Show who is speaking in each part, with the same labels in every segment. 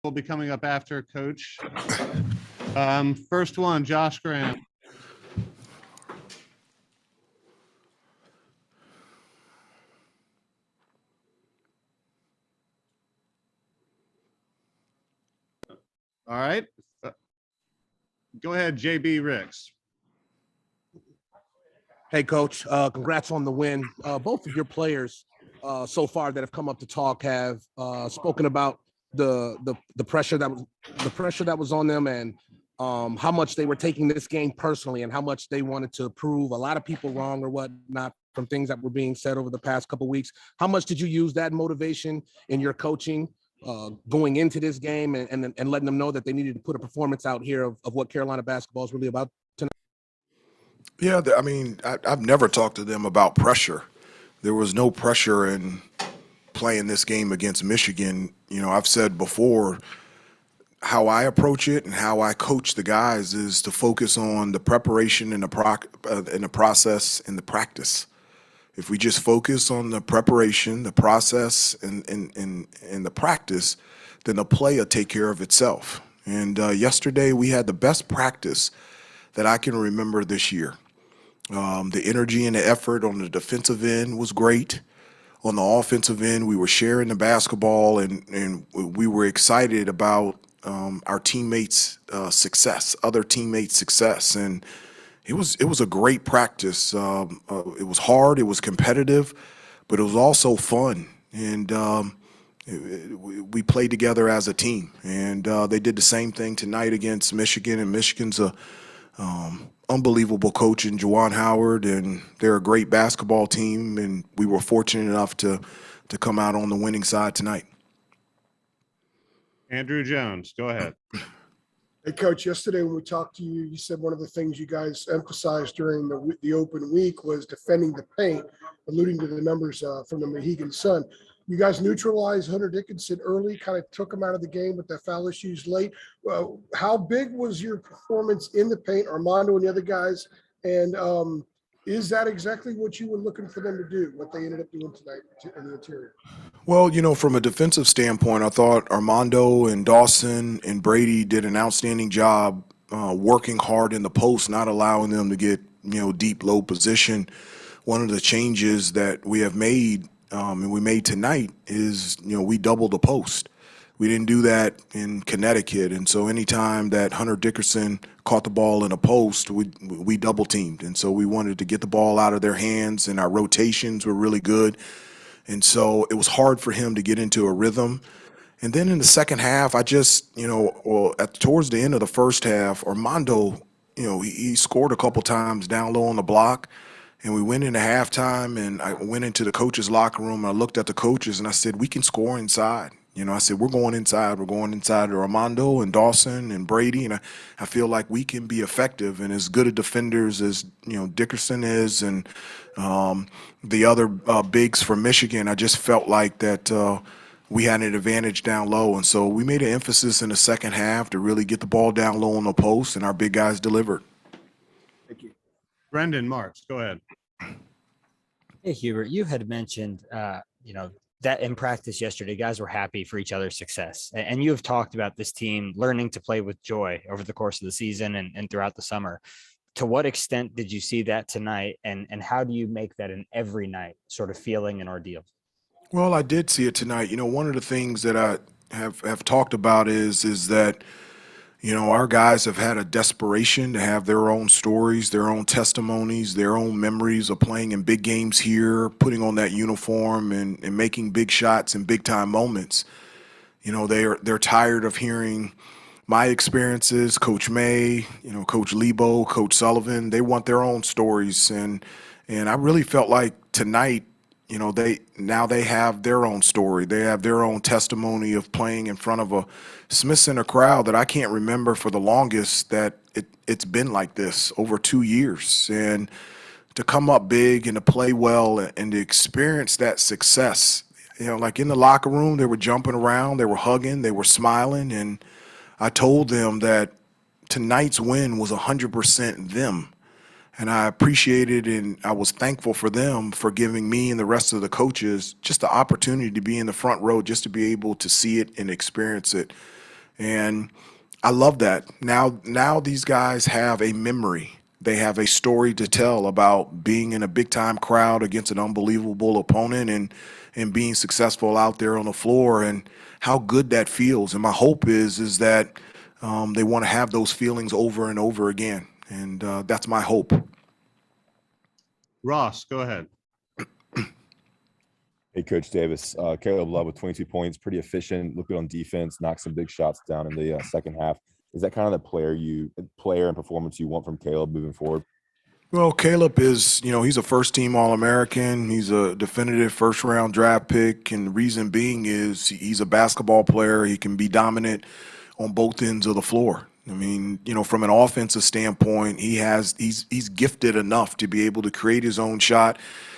Speaker 1: will be coming up after Coach. First one, Josh Graham. All right. Go ahead, JB Ricks.
Speaker 2: Hey, Coach. Congrats on the win. Both of your players so far that have come up to talk have spoken about the pressure that was on them, and how much they were taking this game personally and how much they wanted to prove a lot of people wrong or whatnot from things that were being said over the past couple of weeks. How much did you use that motivation in your coaching going into this game and letting them know that they needed to put a performance out here of what Carolina basketball is really about tonight?
Speaker 3: Yeah, I mean, I've never talked to them about pressure. There was no pressure in playing this game against Michigan. You know, I've said before, how I approach it and how I coach the guys is to focus on the preparation and the process and the practice. If we just focus on the preparation, the process, and the practice, then the play will take care of itself. And yesterday we had the best practice that I can remember this year. The energy and the effort on the defensive end was great. On the offensive end, we were sharing the basketball, and we were excited about our teammates' success, other teammates' success, and it was a great practice. It was hard, it was competitive, but it was also fun, and we played together as a team. And they did the same thing tonight against Michigan, and Michigan's a unbelievable coach in Juwan Howard, and they're a great basketball team, and we were fortunate enough to come out on the winning side tonight.
Speaker 1: Andrew Jones, go ahead.
Speaker 4: Hey, Coach, yesterday when we talked to you, you said one of the things you guys emphasized during the open week was defending the paint, alluding to the numbers from the Mohegan Sun. You guys neutralized Hunter Dickinson early, kind of took him out of the game with the foul issues late. How big was your performance in the paint, Armando and the other guys? And is that exactly what you were looking for them to do, what they ended up doing tonight in the interior?
Speaker 3: Well, you know, from a defensive standpoint, I thought Armando and Dawson and Brady did an outstanding job working hard in the post, not allowing them to get, deep, low position. One of the changes that we have made and we made tonight is, we doubled the post. We didn't do that in Connecticut. And so anytime that Hunter Dickinson caught the ball in a post, we double teamed. And so we wanted to get the ball out of their hands, and our rotations were really good. And so it was hard for him to get into a rhythm. And then in the second half, I just, towards the end of the first half, Armando, he scored a couple times down low on the block. And we went into halftime, and I went into the coaches' locker room, and I looked at the coaches, and I said, we can score inside. I said, we're going inside. We're going inside to Armando and Dawson and Brady, and I feel like we can be effective and as good a defenders as, Dickerson is and the other bigs from Michigan. I just felt like that we had an advantage down low, and so we made an emphasis in the second half to really get the ball down low on the post, and our big guys delivered.
Speaker 1: Thank you. Brendan Marks, go ahead.
Speaker 5: Hey, Hubert, you had mentioned, that in practice yesterday, guys were happy for each other's success. And you have talked about this team learning to play with joy over the course of the season and throughout the summer. To what extent did you see that tonight? And how do you make that an every night sort of feeling and ordeal?
Speaker 3: Well, I did see it tonight. One of the things that I have talked about is that, our guys have had a desperation to have their own stories, their own testimonies, their own memories of playing in big games here, putting on that uniform and making big shots in big time moments. They're tired of hearing my experiences, Coach May, Coach Lebo, Coach Sullivan. They want their own stories. And I really felt like tonight, they have their own story. They have their own testimony of playing in front of a Smith Center crowd that I can't remember for the longest that it's been like this over 2 years. And to come up big and to play well and to experience that success, like in the locker room, they were jumping around, they were hugging, they were smiling. And I told them that tonight's win was 100% them. And I appreciated and I was thankful for them for giving me and the rest of the coaches just the opportunity to be in the front row, just to be able to see it and experience it. And I love that. Now these guys have a memory. They have a story to tell about being in a big time crowd against an unbelievable opponent and being successful out there on the floor and how good that feels. And my hope is that they want to have those feelings over and over again. And that's my hope.
Speaker 1: Ross, go ahead.
Speaker 6: Hey, Coach Davis. Caleb Love with 22 points, pretty efficient, looked good on defense, knocked some big shots down in the second half. Is that kind of the player and performance you want from Caleb moving forward?
Speaker 3: Well, Caleb is, he's a first team All-American. He's a definitive first round draft pick. And the reason being is he's a basketball player. He can be dominant on both ends of the floor. I mean, from an offensive standpoint, he's gifted enough to be able to create his own shot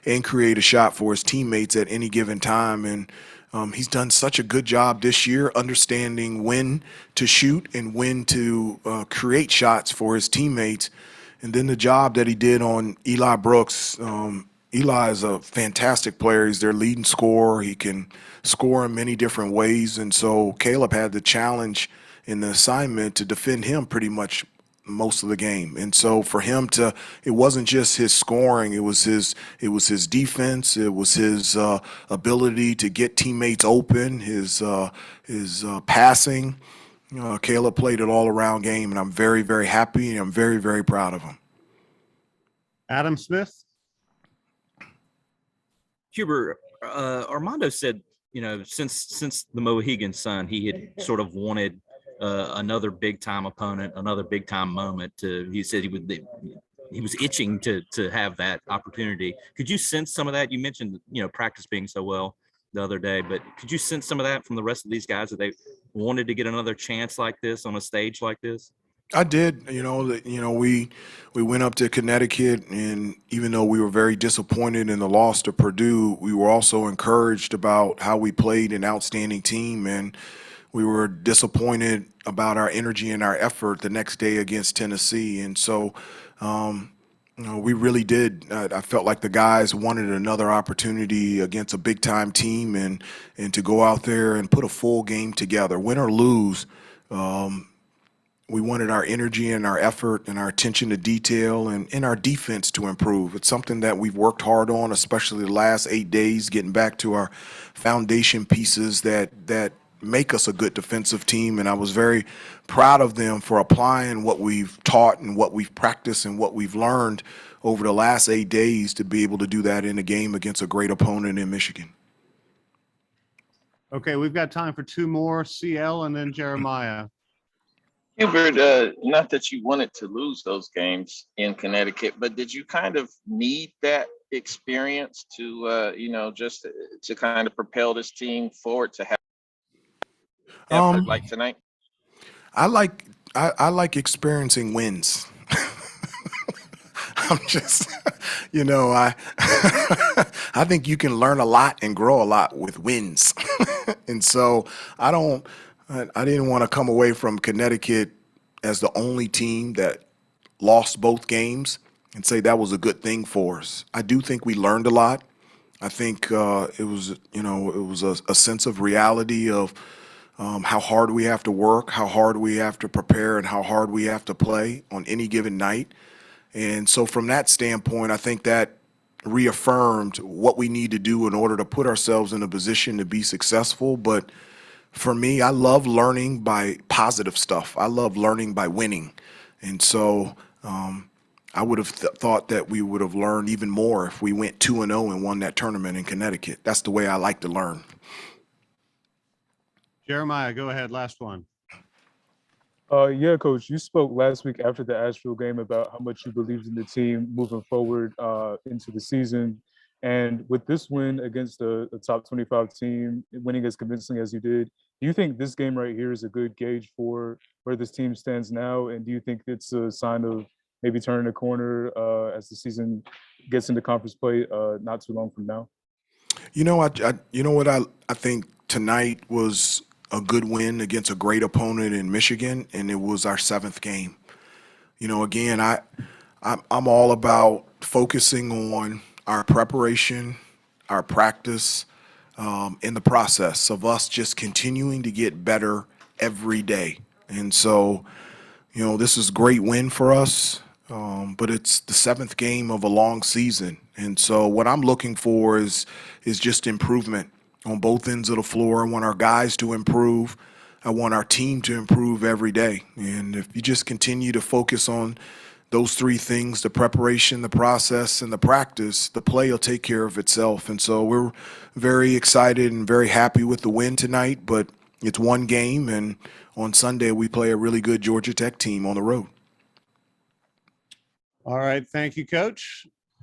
Speaker 3: and create a shot for his teammates at any given time. And he's done such a good job this year understanding when to shoot and when to create shots for his teammates. And then the job that he did on Eli Brooks. Eli is a fantastic player. He's their leading scorer. He can score in many different ways. And so Caleb had the challenge in the assignment to defend him pretty much most of the game. And so for him it wasn't just his scoring, it was his defense, it was his ability to get teammates open, his passing. Caleb played an all-around game, and I'm very, very happy, and I'm very, very proud of him.
Speaker 1: Adam Smith.
Speaker 7: Hubert, Armando said, since the Mohegan Sun, he had sort of wanted another big time opponent, another big time moment. He said he was itching to have that opportunity. Could you sense some of that? You mentioned practice being so well the other day, but could you sense some of that from the rest of these guys that they wanted to get another chance like this on a stage like this?
Speaker 3: I did. We went up to Connecticut, and even though we were very disappointed in the loss to Purdue, we were also encouraged about how we played an outstanding team, and we were disappointed about our energy and our effort the next day against Tennessee. And so, we really did. I felt like the guys wanted another opportunity against a big-time team and to go out there and put a full game together, win or lose. We wanted our energy and our effort and our attention to detail and our defense to improve. It's something that we've worked hard on, especially the last 8 days, getting back to our foundation pieces that make us a good defensive team. And I was very proud of them for applying what we've taught and what we've practiced and what we've learned over the last 8 days to be able to do that in a game against a great opponent in Michigan.
Speaker 1: Okay, we've got time for two more, CL and then Jeremiah.
Speaker 8: Hubert, not that you wanted to lose those games in Connecticut, but did you kind of need that experience to, just to kind of propel this team forward to have effort like tonight?
Speaker 3: I like experiencing wins. I'm just, I think you can learn a lot and grow a lot with wins. And so I didn't want to come away from Connecticut as the only team that lost both games and say that was a good thing for us. I do think we learned a lot. I think it was a sense of reality of how hard we have to work, how hard we have to prepare, and how hard we have to play on any given night. And so from that standpoint, I think that reaffirmed what we need to do in order to put ourselves in a position to be successful. But for me, I love learning by positive stuff. I love learning by winning. And so I would have thought that we would have learned even more if we went 2-0 and won that tournament in Connecticut. That's the way I like to learn.
Speaker 1: Jeremiah, go ahead. Last one.
Speaker 9: Yeah, Coach, you spoke last week after the Asheville game about how much you believed in the team moving forward into the season. And with this win against a top 25 team, winning as convincingly as you did, do you think this game right here is a good gauge for where this team stands now? And do you think it's a sign of maybe turning a corner as the season gets into conference play not too long from now?
Speaker 3: I think tonight was a good win against a great opponent in Michigan, and it was our 7th game. Again, I'm all about focusing on our preparation, our practice, in the process of us just continuing to get better every day. And so, this is a great win for us, but it's the 7th game of a long season. And so what I'm looking for is just improvement on both ends of the floor. I want our guys to improve. I want our team to improve every day. And if you just continue to focus on those 3 things, the preparation, the process, and the practice, the play will take care of itself. And so we're very excited and very happy with the win tonight, but it's one game, and on Sunday we play a really good Georgia Tech team on the road.
Speaker 1: All right. Thank you, Coach.